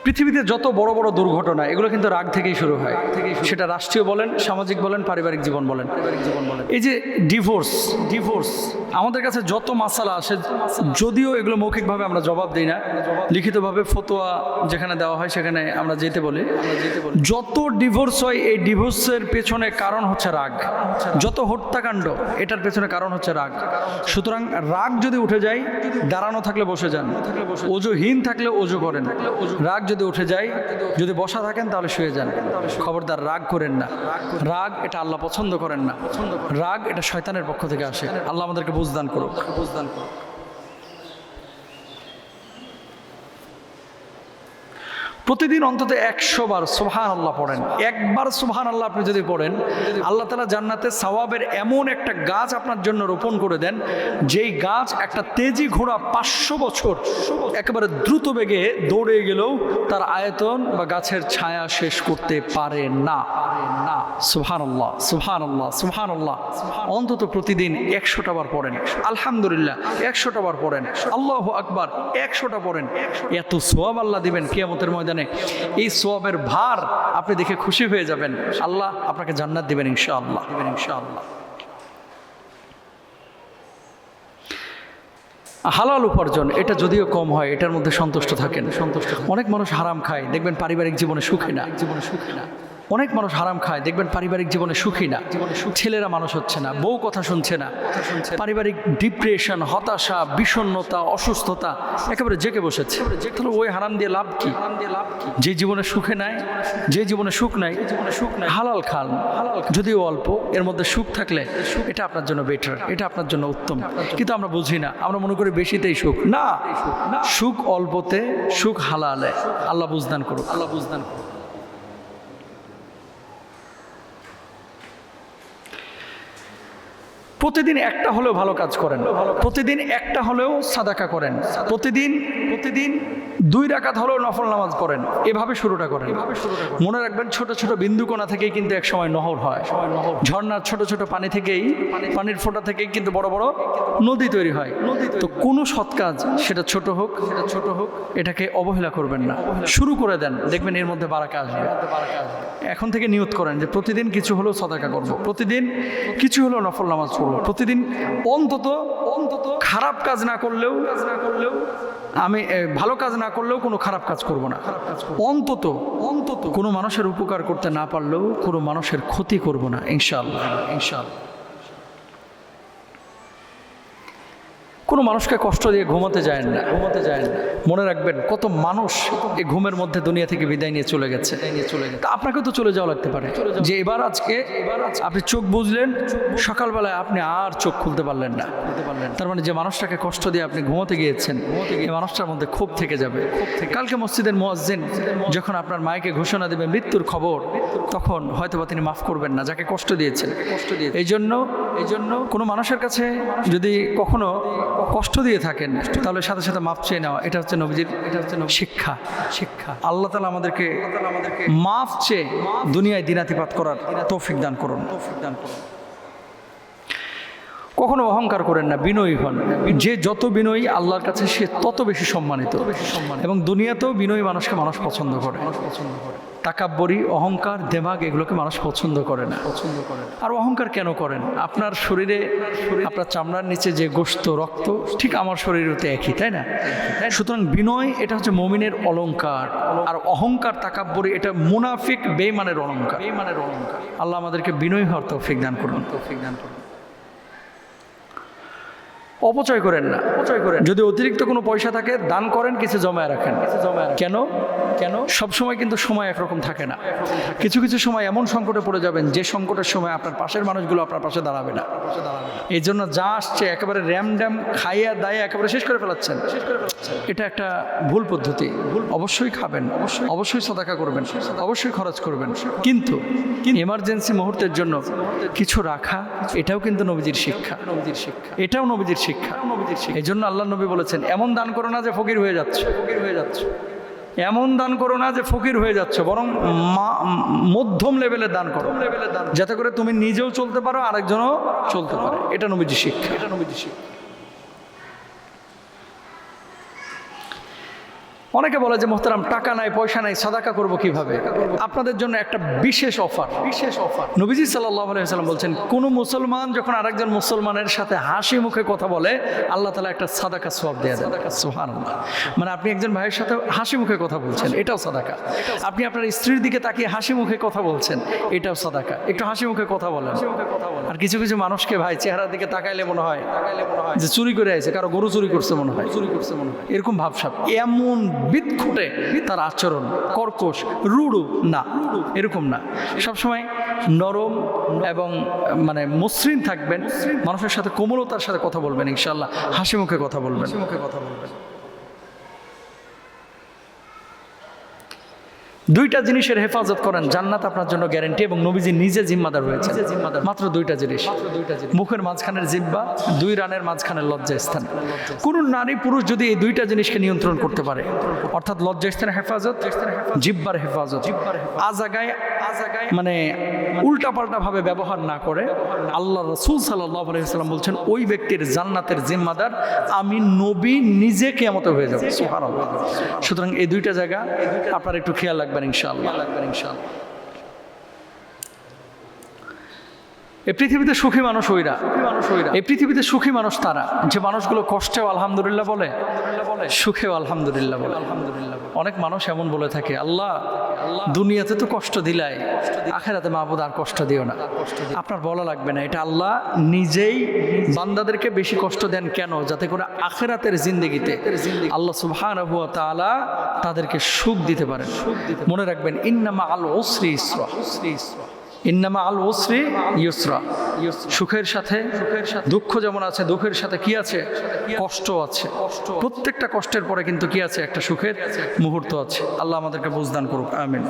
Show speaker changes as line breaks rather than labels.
পৃথিবীতে যত বড় বড় দুর্ঘটনা এগুলো কিন্তু রাগ থেকেই শুরু হয়, সেটা রাষ্ট্রীয় বলেন, সামাজিক বলেন, পারিবারিক জীবন বলেন। এই যে ডিভোর্স আমাদের কাছে যত মাসালা আসে, যদিও এগুলো মৌখিকভাবে আমরা জবাব দিই না, লিখিতভাবে ফতোয়া যেখানে দেওয়া হয় সেখানে আমরা যেতে বলি। যত ডিভোর্স হয় এই ডিভোর্সের পেছনে কারণ হচ্ছে রাগ, যত হত্যাকাণ্ড এটার পেছনে কারণ হচ্ছে রাগ। সুতরাং রাগ যদি উঠে যায়, দাঁড়ানো থাকলে বসে যান, ওজুহীন থাকলে ওজু করেন। রাগ যদি উঠে যায়, যদি বসা থাকেন তাহলে শুয়ে যান। খবরদার রাগ করেন না। রাগ এটা আল্লাহ পছন্দ করেন না। রাগ এটা শয়তানের পক্ষ থেকে আসে। আল্লাহ আমাদেরকে বুঝদান করুক। প্রতিদিন অন্তত 100 বার সুবহানাল্লাহ পড়েন। একবার সুবহানাল্লাহ আপনি যদি পড়েন, আল্লাহ তাআলা জান্নাতে সওয়াবের এমন একটা গাছ আপনার জন্য রোপণ করে দেন, যেই গাছ একটা তেজি ঘোড়া 500 বছর একেবারে দ্রুত বেগে দৌড়ে গেলেও তার আয়তন বা গাছের ছায়া শেষ করতে পারে না। সুবহানাল্লাহ, সুবহানাল্লাহ, সুবহানাল্লাহ। অন্তত প্রতিদিন 100টা বার পড়েন। আলহামদুলিল্লাহ 100টা বার পড়েন। আল্লাহু আকবার 100টা পড়েন। এত সওয়াব আল্লাহ দিবেন কিয়ামতের ময়দানে। এই সওয়াবের ভার আপনি দেখে খুশি হয়ে যাবেন। আল্লাহ আপনাকে জান্নাত দিবেন ইনশাআল্লাহ। হালাল উপার্জন এটা যদিও কম হয়, এটার মধ্যে সন্তুষ্ট থাকেন। অনেক মানুষ হারাম খায়, দেখবেন পারিবারিক জীবনে সুখী না। অনেক মানুষ হারাম খায়, দেখবেন পারিবারিক জীবনে সুখী না। ছেলেরা মানুষ হচ্ছে না, বউ কথা শুনছে না, পারিবারিক ডিপ্রেশন, হতাশা, বিষণ্ণতা, অসুস্থতা একেবারে জেগে বসেছে। তাহলে ওই হারাম দিয়ে লাভ কি? যে জীবনে সুখে নাই, যে জীবনে সুখ নাই, হালাল খান, যদিও অল্প, এর মধ্যে সুখ থাকলে এটা আপনার জন্য বেটার, এটা আপনার জন্য উত্তম। কিন্তু আমরা বুঝি না, আমরা মনে করি বেশিতেই সুখ। না, সুখ অল্পতে, সুখ হালালে। আল্লাহ বুঝদান করুক। প্রতিদিন একটা হলেও ভালো কাজ করেন, প্রতিদিন একটা হলেও সাদাকা করেন, প্রতিদিন 2 রাকাত হলেও নফল নামাজ পড়েন। এভাবে শুরুটা করেন। মনে রাখবেন, ছোট ছোট বিন্দুকণা থেকেই কিন্তু এক সময় নহর হয়। ঝর্ণার ছোট ছোট পানি থেকেই, পানির ফোঁটা থেকেই কিন্তু বড় বড় নদী তৈরি হয়। তো কোনো সৎ কাজ, সেটা ছোট হোক, এটাকে অবহেলা করবেন না। শুরু করে দেন, দেখবেন এর মধ্যে বারাকা আসবে। এখন থেকে নিয়ত করেন যে প্রতিদিন কিছু হলেও সাদাকা করব, প্রতিদিন কিছু হলেও নফল নামাজ পড়ব, প্রতিদিন অন্তত খারাপ কাজ না করলেও, আমি ভালো কাজ না করলেও কোনো খারাপ কাজ করব না। অন্তত কোনো মানুষের উপকার করতে না পারলেও কোনো মানুষের ক্ষতি করব না ইনশাআল্লাহ। কোনো মানুষকে কষ্ট দিয়ে ঘুমাতে যায় না। মনে রাখবেন, কত মানুষ এই ঘুমের মধ্যে দুনিয়া থেকে বিদায় নিয়ে চলে গেছে। তা আপনাকেও তো চলে যাওয়া লাগতে পারে। যে এবার আজকে আপনি চোখ বুঝলেন, সকালবেলায় আপনি আর চোখ খুলতে পারলেন না। তার মানে যে মানুষটাকে কষ্ট দিয়ে আপনি ঘুমোতে গিয়েছেন, এই মানুষটার মধ্যে ক্ষোভ থেকে যাবে। কালকে মসজিদের মুয়াজ্জিন যখন আপনার মাইকে ঘোষণা দেবেন মৃত্যুর খবর, তখন হয়তোবা তিনি মাফ করবেন না যাকে কষ্ট দিয়েছেন। এই জন্য কোনো মানুষের কাছে যদি কখনো কষ্ট দিয়ে থাকেন, তাহলে সাথে সাথে মাফ চেয়ে নেওয়া, এটা হচ্ছে নবীজির শিক্ষা। আল্লাহ তাআলা আমাদেরকে মাফ চেয়ে দুনিয়ায় দিনাতিপাত করার তৌফিক দান করুন। কখনো অহংকার করেন না, বিনয়ী হন। যে যত বিনয়ী আল্লাহর কাছে সে তত বেশি সম্মানিত, এবং দুনিয়াতেও বিনয়ী মানুষকে মানুষ পছন্দ করে। তাকাব্বরি, অহংকার, দেমাগ এগুলোকে মানুষ পছন্দ করে না। আর অহংকার কেন করেন? আপনার শরীরে, আপনার চামড়ার নিচে যে গোশত, রক্ত, ঠিক আমার শরীরেও তো একই, তাই না? সুতরাং বিনয় এটা হচ্ছে মুমিনের অলংকার, আর অহংকার, তাকাব্বরি এটা মুনাফিক বেঈমানের অলংকার। আল্লাহ আমাদেরকে বিনয়ী হওয়ার তৌফিক দান করুন। অপচয় করেন না। যদি অতিরিক্ত কোনো পয়সা থাকে, দান করেন, কিছু জমায় রাখেন। কেন? সবসময় কিন্তু সময় একরকম থাকে না। কিছু সময় এমন সংকটে পড়ে যাবেন, যে সংকটের সময় আপনার পাশের মানুষগুলো আপনার পাশে দাঁড়াবে না। এই জন্য যা আসছে একেবারে র্যাম খাইয়া দাইয়া একেবারে শেষ করে ফেলাচ্ছেন। এটা একটা ভুল পদ্ধতি। অবশ্যই খাবেন, অবশ্যই সাদাকা করবেন, অবশ্যই খরচ করবেন, কিন্তু এমার্জেন্সি মুহূর্তের জন্য কিছু রাখা, এটাও কিন্তু নবীজির শিক্ষা। এটাও নবীজির শিক্ষা। এই জন্য আল্লাহ নবী বলেছেন, এমন দান করো না যে ফকির হয়ে যাচ্ছে। এমন দান করো না যে ফকির হয়ে যাচ্ছে, বরং মধ্যম লেভেলের দান করো, যাতে করে তুমি নিজেও চলতে পারো, আরেকজনও চলতে পারে। এটা নবীজির শিক্ষা। অনেকে বলে যে মোহতারাম টাকা নাই, পয়সা নাই, সাদাকা করব কিভাবে? আপনাদের জন্য একটা বিশেষ অফার। নবীজি সাল্লাল্লাহু আলাইহি ওয়াসাল্লাম বলছেন, কোন মুসলমান যখন আরেকজন মুসলমানের সাথে হাসি মুখে কথা বলে, আল্লাহ তাআলা একটা সাদাকা সওয়াব দেয়া দেন। সুবহানাল্লাহ। মানে আপনি একজন ভাইয়ের সাথে হাসি মুখে কথা বলছেন, এটাও সাদাকা। আপনি আপনার স্ত্রীর দিকে তাকিয়ে হাসি মুখে কথা বলছেন, এটাও সাদাকা। একটু হাসি মুখে কথা বলেন। আর কিছু কিছু মানুষকে ভাই চেহারার দিকে তাকাইলে মনে হয় যে চুরি করে আইছে, কারো গরু চুরি করছে মনে হয়, এরকম ভাবসাব। এমন বিদঘুটে তার আচরণ, কর্কশ, রুড়ু না, এরকম না। সবসময় নরম এবং মানে মসৃণ থাকবেন, মানুষের সাথে কোমলতার সাথে কথা বলবেন, ইনশাআল্লাহ হাসি মুখে কথা বলবেন। দুইটা জিনিসের হেফাজত করেন, জান্নাত আপনার জন্য গ্যারান্টি, এবং নবীজি নিজে জিম্মাদার হয়েছে। মাত্র দুইটা জিনিস, মুখের মাঝখানের জিহ্বা, 2 রানের মাঝখানের লজ্জাস্থান। কোন নারী পুরুষ যদি এই দুইটা জিনিসকে নিয়ন্ত্রণ করতে পারে, অর্থাৎ লজ্জাস্থানের হেফাজত, জিহ্বার হেফাজত, আজাগায় মানে উল্টাপাল্টা ভাবে ব্যবহার না করে, আল্লাহ রাসূল সাল্লাল্লাহু আলাইহি ওয়াসাল্লাম বলছেন ওই ব্যক্তির জান্নাতের জিম্মাদার আমি নবী নিজে কিয়ামতে হয়ে যাব। সুবহানাল্লাহ। সুতরাং এই দুইটা জায়গা আপনার একটু খেয়াল রাখবেন ইনশাআল্লাহ। এই পৃথিবীতে সুখী মানুষ ওইরা, এই পৃথিবীতে সুখী মানুষ তারা যে মানুষগুলো কষ্টেও আলহামদুলিল্লাহ বলে, সুখেও আলহামদুলিল্লাহ বলে। অনেক মানুষ এমন বলে থাকে, আল্লাহ দুনিয়াতে তো কষ্ট দিলাই, আখিরাতে মাহবুদ আর কষ্ট দিও না। আপনার বলা লাগবে না, এটা আল্লাহ নিজেই বান্দাদেরকে বেশি কষ্ট দেন কেন? যাতে করে আখিরাতের জিন্দেগিতে আল্লাহ সুবহানাহু ওয়া তাআলা তাদেরকে সুখ দিতে পারেন। মনে রাখবেন, ইন্নামা আল উসরি ইসরা, ইন্নামা আল উসরি ইউসরা। সুখের সাথে দুঃখ যেমন আছে, দুঃখের সাথে কি আছে? কষ্ট আছে। প্রত্যেকটা কষ্টের পরে কিন্তু কি আছে? একটা সুখের মুহূর্ত আছে। আল্লাহ আমাদেরকে বুঝদান করুক। আমিন।